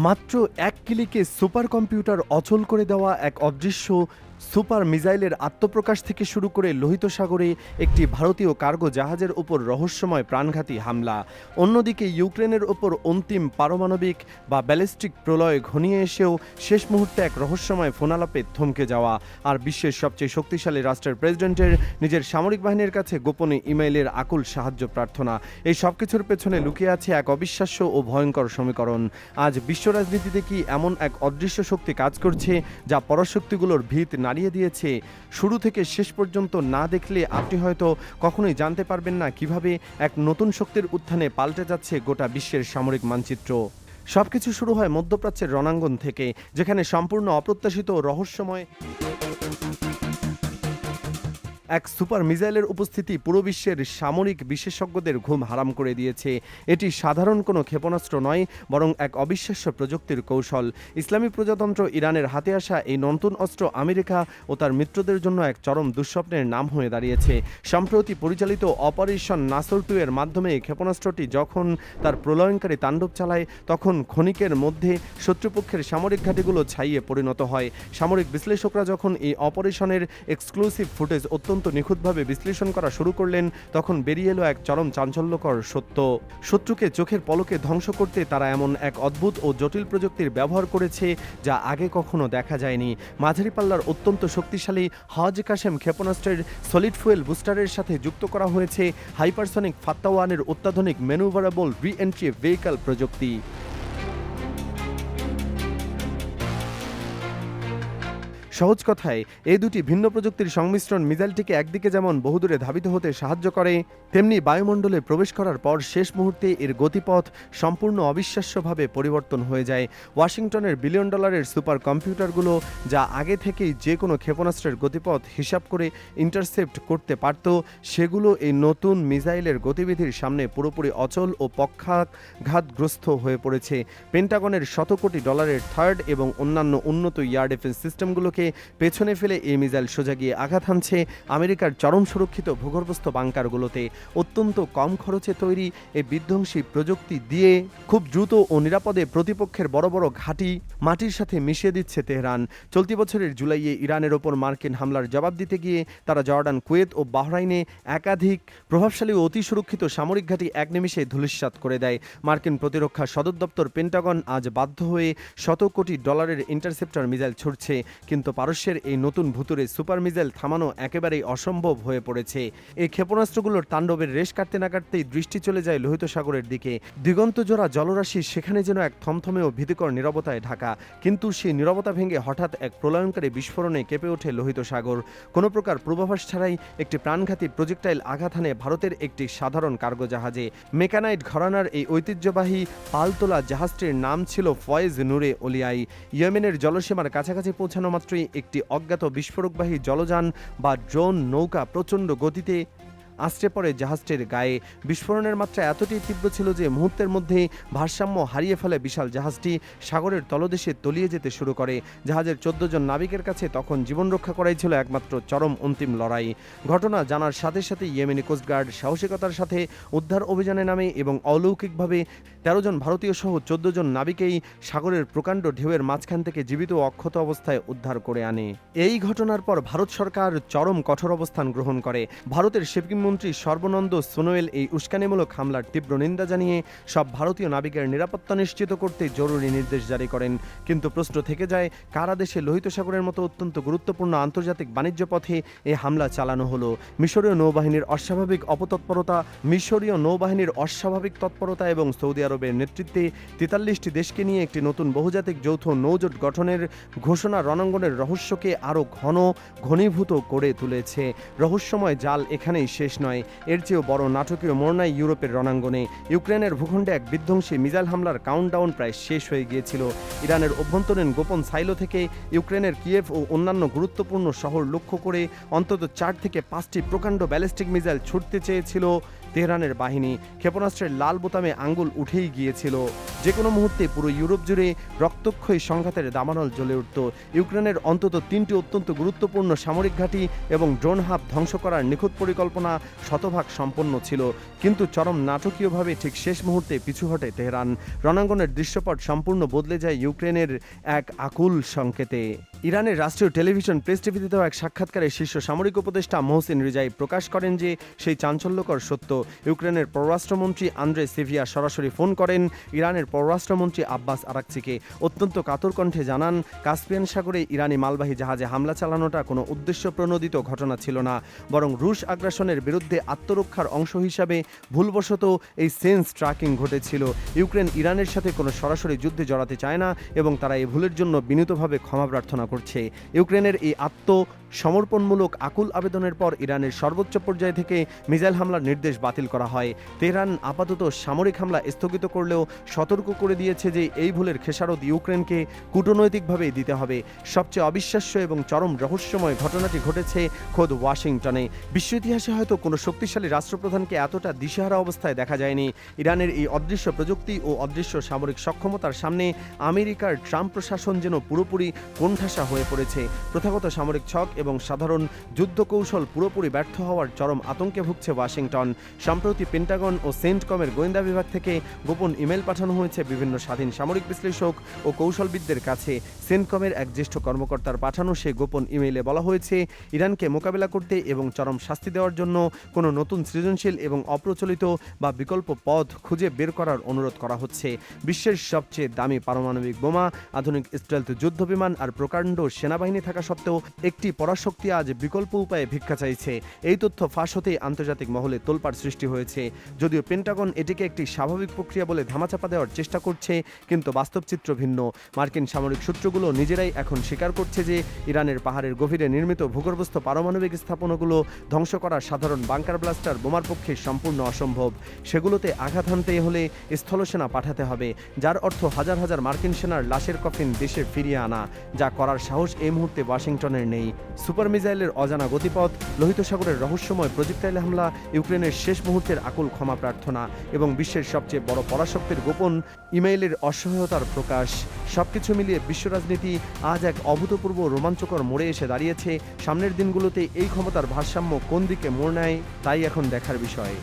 মাত্র এক ক্লিকে super computer অচল করে দেওয়া এক অদৃশ্য সুপার মিসাইলের আত্মপ্রকাশ থেকে শুরু করে লোহিত সাগরে একটি ভারতীয় কার্গো জাহাজের উপর রহস্যময় প্রাণঘাতী হামলা। অন্যদিকে ইউক্রেনের ওপর অন্তিম পারমাণবিক বা ব্যালিস্টিক প্রলয় ঘনিয়ে এসেও শেষ মুহূর্তে এক রহস্যময় ফোনালাপে থমকে যাওয়া, আর বিশ্বের সবচেয়ে শক্তিশালী রাষ্ট্রের প্রেসিডেন্টের নিজের সামরিক বাহিনীর কাছে গোপনে ইমেইলের আকুল সাহায্য প্রার্থনা, এই সব কিছুর পেছনে লুকিয়ে আছে এক অবিশ্বাস্য ও ভয়ঙ্কর সমীকরণ। আজ বিশ্ব রাজনীতিতে কি এমন এক অদৃশ্য শক্তি কাজ করছে যা পরাশক্তিগুলোর ভিত নাড়িয়ে দিয়েছে? শুরু থেকে শেষ পর্যন্ত না দেখলে আপনি হয়তো কখনোই জানতে পারবেন না কিভাবে এক নতুন শক্তির উত্থানে পাল্টে যাচ্ছে গোটা বিশ্বের সামরিক মানচিত্র। সবকিছু শুরু হয় মধ্যপ্রাচ্যের রণাঙ্গন থেকে, যেখানে সম্পূর্ণ অপ্রত্যাশিত ও রহস্যময় এক সুপার মিসাইলের উপস্থিতি পুরো বিশ্বের সামরিক বিশেষজ্ঞদের ঘুম হারাম করে দিয়েছে। এটি সাধারণ কোনো ক্ষেপণাস্ত্র নয়, বরং এক অবিশ্বাস্য প্রযুক্তির কৌশল। ইসলামী প্রজাতন্ত্র ইরানের হাতে আসা এই নতুন অস্ত্র আমেরিকা ও তার মিত্রদের জন্য এক চরম দুঃস্বপ্নের নাম হয়ে দাঁড়িয়েছে। সম্প্রতি পরিচালিত অপারেশন নাসর 2 এর মাধ্যমে ক্ষেপণাস্ত্রটি যখন তার প্রলয়ঙ্কারী তাণ্ডব চালায়, তখন ক্ষণিকের মধ্যে শত্রুপক্ষের সামরিক ঘাঁটিগুলো ছাইয়ে পরিণত হয়। সামরিক বিশ্লেষকরা যখন এই অপারেশনের এক্সক্লুসিভ ফুটেজ অত্যন্ত নিখুঁতভাবে বিশ্লেষণ করা শুরু করলেন, তখন বেরিয়ে এলো এক চরম চাঞ্চল্যকর সত্য। শত্রুকে চোখের পলকে ধ্বংস করতে তারা এমন এক অদ্ভুত ও জটিল প্রযুক্তির ব্যবহার করেছে যা আগে কখনো দেখা যায়নি। মাঝারি পাল্লার অত্যন্ত শক্তিশালী হজ কাশেম ক্ষেপণাস্ত্রের সলিড ফুয়েল বুস্টারের সাথে যুক্ত করা হয়েছে হাইপারসনিক ফাত্তা-1 অত্যাধুনিক ম্যানুভারেবল রি-এন্ট্রি ভেহিকল প্রযুক্তি। সহজ কথায়, এই দুটি ভিন্ন প্রযুক্তির সংমিশ্রণ মিসাইলটিকে একদিকে যেমন বহুদূরে ধাবিত হতে সাহায্য করে, তেমনি বায়ুমণ্ডলে প্রবেশ করার পর শেষ মুহূর্তে এর গতিপথ সম্পূর্ণ অবিশ্বাস্যভাবে পরিবর্তন হয়ে যায়। ওয়াশিংটনের $বিলিয়ন সুপার কম্পিউটারগুলো যা আগে থেকেই যে কোনো ক্ষেপণাস্ত্রের গতিপথ হিসাব করে ইন্টারসেপ্ট করতে পারত, সেগুলো এই নতুন মিসাইলের গতিবিধির সামনে পুরোপুরি অচল ও পক্ষাঘাতগ্রস্ত হয়ে পড়েছে। পেন্টাগনের $100 কোটি থার্ড এবং অন্যান্য উন্নত এয়ার ডিফেন্স সিস্টেমগুলোকে পেছনে ফেলে এই মিসাইল সোজা গিয়ে আঘাত হানছে আমেরিকার চরম সুরক্ষিত ভূগর্ভস্থ বাংকারগুলোতে। অত্যন্ত কম খরচে তৈরি এই বিধ্বংসী প্রযুক্তি দিয়ে খুব দ্রুত ও নিরাপদে প্রতিপক্ষের বড় বড় ঘাঁটি মাটির সাথে মিশিয়ে দিচ্ছে তেহরান। চলতি বছরের জুলাইয়ে ইরানের ওপর মার্কিন হামলার জবাব দিতে গিয়ে তারা জর্ডান, কুয়েত ও বাহরাইনে একাধিক প্রভাবশালী ও অতি সুরক্ষিত সামরিক ঘাঁটি এক নিমিষে ধূলিসাৎ করে দেয়। মার্কিন প্রতিরক্ষা সদর দপ্তর পেন্টাগন আজ বাধ্য হয়ে $100 কোটি ইন্টারসেপ্টর মিসাইল ছুড়ছে, কিন্তু পারস্যের এই নতুন ভুতুরে সুপার মিসাইল থামানো একেবারেই অসম্ভব হয়ে পড়েছে। এই ক্ষেপণাস্ত্রগুলোর তাণ্ডবের রেশ কাটতে না কাটতেই দৃষ্টি চলে যায় লোহিত সাগরের দিকে। দিগন্তজোড়া জলরাশি সেখানে যেন এক থমথমে ও ভীতিকর নীরবতায় ঢাকা, কিন্তু সেই নীরবতা ভেঙে হঠাৎ এক প্রলয়ঙ্কারী বিস্ফোরণে কেঁপে ওঠে লোহিত সাগর। কোনো প্রকার পূর্বাভাস ছাড়াই একটি প্রাণঘাতী প্রজেক্টাইল আঘাত হানে ভারতের একটি সাধারণ কার্গো জাহাজে। মেকানাইট ঘরানার এই ঐতিহ্যবাহী পালতোলা জাহাজটির নাম ছিল ফয়েজ নূরে ওলিয়াই। ইয়েমেনের জলসীমার কাছাকাছি পৌঁছানো মাত্রই একটি অজ্ঞাত বিস্ফোরকবাহী জলযান বা ড্রোন নৌকা প্রচণ্ড গতিতে আছড়ে পড়ে জাহাজটির গায়ে। বিস্ফোরণের মাত্রা এতটাই তীব্র ছিল যে মুহূর্তের মধ্যেই ভারসাম্য হারিয়ে ফেলে বিশাল জাহাজটি, সাগরের তলদেশে তলিয়ে যেতে শুরু করে। জাহাজের 14 জন নাবিকের কাছে তখন জীবন রক্ষা করাই ছিল একমাত্র চরম অন্তিম লড়াই। ঘটনা জানার সাথে সাথে ইয়েমেনি কোস্টগার্ড সাহসিকতার সাথে উদ্ধার অভিযানে নামে এবং অলৌকিকভাবে 13 জন ভারতীয় সহ 14 জন নাবিকেই সাগরের প্রকাণ্ড ঢেউয়ের মাঝখান থেকে জীবিত ও অক্ষত অবস্থায় উদ্ধার করে আনে। এই ঘটনার পর ভারত সরকার চরম কঠোর অবস্থান গ্রহণ করে। ভারতের শিপিং মন্ত্রী সর্বানন্দ সোনোয়াল এই উস্কানিমূলক হামলার তীব্র নিন্দা জানিয়ে সব ভারতীয় নাবিকের নিরাপত্তা নিশ্চিত করতে জরুরি নির্দেশ জারি করেন। কিন্তু প্রশ্ন থেকে যায়, কারা দেশে লোহিত সাগরের মতো অত্যন্ত গুরুত্বপূর্ণ আন্তর্জাতিক বাণিজ্য পথে এই হামলা চালানো হলো? মিশরীয় নৌবাহিনীর অস্বাভাবিক তৎপরতা এবং সৌদি আরবের নেতৃত্বে 43টি দেশকে নিয়ে একটি নতুন বহুজাতিক যৌথ নৌজোট গঠনের ঘোষণা রণাঙ্গনের রহস্যকে আরও ঘনীভূত করে তুলেছে। রহস্যময় জাল এখানেই শেষ নয়, এর চেয়েও বড় নাটকীয় মোড়নায় ইউরোপের রণাঙ্গনে। ইউক্রেনের ভূখণ্ডে এক বিধ্বংসী মিসাইল হামলার কাউন্টডাউন প্রায় শেষ হয়ে গিয়েছিল। ইরানের অভ্যন্তরীণ গোপন সাইলো থেকে ইউক্রেনের কিয়েভ ও অন্যান্য গুরুত্বপূর্ণ শহর লক্ষ্য করে অন্তত 4 থেকে 5টি প্রকাণ্ড ব্যালিস্টিক মিসাইল ছুটতে চেয়েছিল তেহরানের বাহিনী। ক্ষেপণাস্ত্রের লাল বোতামে আঙ্গুল উঠেই গিয়েছিল। যে কোনো মুহূর্তে পুরো ইউরোপ জুড়ে রক্তক্ষয়ী সংঘাতের দাবানল জ্বলে উঠত। ইউক্রেনের অন্তত 3টি অত্যন্ত গুরুত্বপূর্ণ সামরিক ঘাঁটি এবং ড্রোন হাব ধ্বংস করার নিখুঁত পরিকল্পনা শতভাগ সম্পন্ন ছিল, কিন্তু চরম নাটকীয়ভাবে ঠিক শেষ মুহূর্তে পিছু হটে তেহরান। রণাঙ্গনের দৃশ্যপট সম্পূর্ণ বদলে যায় ইউক্রেনের এক আকুল সংকেতে। ইরানের রাষ্ট্রীয় টেলিভিশন প্রেস টিভিতে দেওয়া এক সাক্ষাৎকারে শীর্ষ সামরিক উপদেষ্টা মোহসিন রিজাই প্রকাশ করেন যে সেই চাঞ্চল্যকর সত্য। ইউক্রেনের পররাষ্ট্রমন্ত্রী আন্দ্রে সিভিয়া সরাসরি ফোন করেন ইরানের পররাষ্ট্রমন্ত্রী আব্বাস আরাকচিকে। অত্যন্ত কাতর কণ্ঠে জানান, কাস্পিয়ান সাগরে ইরানি মালবাহী জাহাজে হামলা চালানোটা কোনো উদ্দেশ্যপ্রণোদিত ঘটনা ছিল না, বরং রুশ আগ্রাসনের বিরুদ্ধে আত্মরক্ষার অংশ হিসাবে ভুলবশত এই সেন্স ট্র্যাকিং ঘটেছিল। ইউক্রেন ইরানের সাথে কোনো সরাসরি যুদ্ধে জড়াতে চায় না এবং তারা এই ভুলের জন্য বিনীতভাবে ক্ষমা প্রার্থনা করছে। ইউক্রেনের এই সমর্পণমূলক আকুল আবেদনের পর ইরানের সর্বোচ্চ পর্যায় থেকে মিসাইল হামলার নির্দেশ বাতিল করা হয়। তেহরান আপাতত সামরিক হামলা স্থগিত করলেও সতর্ক করে দিয়েছে যে এই ভুলের খেসারত ইউক্রেনকে কূটনৈতিকভাবেই দিতে হবে। সবচেয়ে অবিশ্বাস্য এবং চরম রহস্যময় ঘটনাটি ঘটেছে খোদ ওয়াশিংটনে। বিশ্ব ইতিহাসে হয়তো কোনো শক্তিশালী রাষ্ট্রপ্রধানকে এতটা দিশেহারা অবস্থায় দেখা যায়নি। ইরানের এই অদৃশ্য প্রযুক্তি ও অদৃশ্য সামরিক সক্ষমতার সামনে আমেরিকার ট্রাম্প প্রশাসন যেন পুরোপুরি কোণঠাসা হয়ে পড়েছে। প্রথাগত সামরিক ছক এবং সাধারণ যুদ্ধ কৌশল পুরোপুরি ব্যর্থ হওয়ার চরম আতঙ্কে ভুগছে ওয়াশিংটন। সম্প্রতি পেন্টাগন ও সেন্টকমের গোয়েন্দা বিভাগ থেকে গোপন ইমেল পাঠানো হয়েছে বিভিন্ন স্বাধীন সামরিক বিশ্লেষক ও কৌশলবিদদের কাছে। সেন্টকমের এক জ্যেষ্ঠ কর্মকর্তার পাঠানো সে গোপন ইমেইলে বলা হয়েছে, ইরানকে মোকাবেলা করতে এবং চরম শাস্তি দেওয়ার জন্য কোনো নতুন সৃজনশীল এবং অপ্রচলিত বা বিকল্প পথ খুঁজে বের করার অনুরোধ করা হচ্ছে। বিশ্বের সবচেয়ে দামি পারমাণবিক বোমা, আধুনিক স্টেলথ যুদ্ধবিমান আর প্রকাণ্ড সেনাবাহিনী থাকা সত্ত্বেও একটি পরাশক্তি আজ বিকল্প উপায়ে ভিক্ষা চাইছে। এই তথ্য ফাঁস হতেই আন্তর্জাতিক মহলে তোলপাড় সৃষ্টি হয়েছে। যদিও পেন্টাগন এটিকে একটি স্বাভাবিক প্রক্রিয়া বলে ধামাচাপা দেওয়ার চেষ্টা করছে, কিন্তু বাস্তব চিত্র ভিন্ন। মার্কিন সামরিক সূত্রগুলো নিজেরাই এখন স্বীকার করছে যে ইরানের পাহাড়ের গভীরে নির্মিত ভূগর্ভস্থ পারমাণবিক স্থাপনাগুলো ধ্বংস করা সাধারণ বাংকার ব্লাস্টার বোমার পক্ষে সম্পূর্ণ অসম্ভব। সেগুলোতে আঘাত হানতে হলে স্থলসেনা পাঠাতে হবে, যার অর্থ হাজার হাজার মার্কিন সেনার লাশের কফিন দেশে ফিরিয়ে আনা, যা করার সাহস এই মুহূর্তে ওয়াশিংটনের নেই। সুপার মিসাইলের অজানা গতিপথ, লোহিত সাগরের রহস্যময় প্রজেক্টাইল হামলা, ইউক্রেনের শেষ মুহূর্তের আকুল ক্ষমা প্রার্থনা এবং বিশ্বের সবচেয়ে বড় পরাশক্তির গোপন ইমেইলের অসহায়তার প্রকাশ, সবকিছু মিলিয়ে বিশ্ব রাজনীতি আজ এক অভূতপূর্ব রোমাঞ্চকর মোড়ে এসে দাঁড়িয়েছে। সামনের দিনগুলোতে এই ক্ষমতার ভারসাম্য কোন দিকে মোড় নেয় তাই এখন দেখার বিষয়।